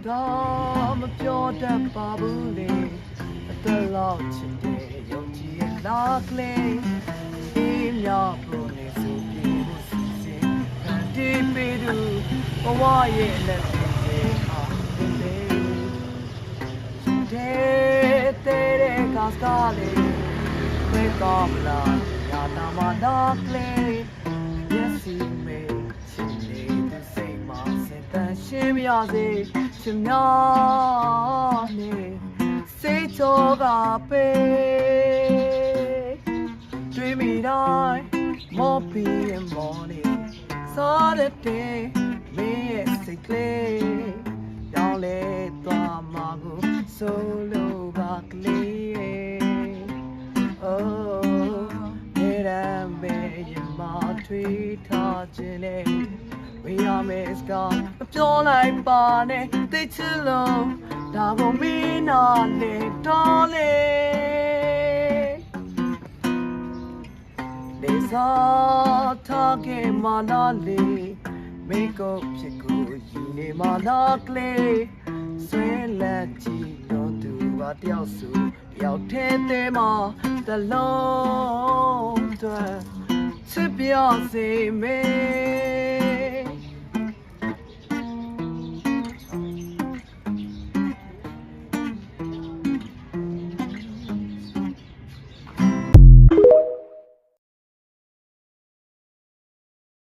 တော့မပြောတတ်ပါဘူးလေအသက်လောက်ချင်တယ်ယုံကြည်ရဲ့လာကလေးအေးမြောက်ဖို့နေဆိုပြေဖို့စီစဉ်ခံတီးပေးသူဘဝရဲ့လက်တွေဟာတဲ့ကားကားလေးဘယ်ကောမလားညာတာမနာကလေးYes, you may. ရှင်မရစေချင်များနေစိတ်ချောကပေးတွေ့မိတိုင်းမော်ပီရဲ့မော်နေစားတဲ့တဲ့မင်းရဲ့စိတ်ကလေးရောင်းလဲသွားမှာကိုဆိုလိုပါကလေး Oh နေရမယ်ရမထွေးထားခြင်းလေWe are missed God. I'm your life, Barney. They chill on. That will mean on it, darling. These are talking, my lolly. Make up, you go, you need my lovely. Sweet, let you don't do what you're so. You'll take them all the long time. To be on, say, me.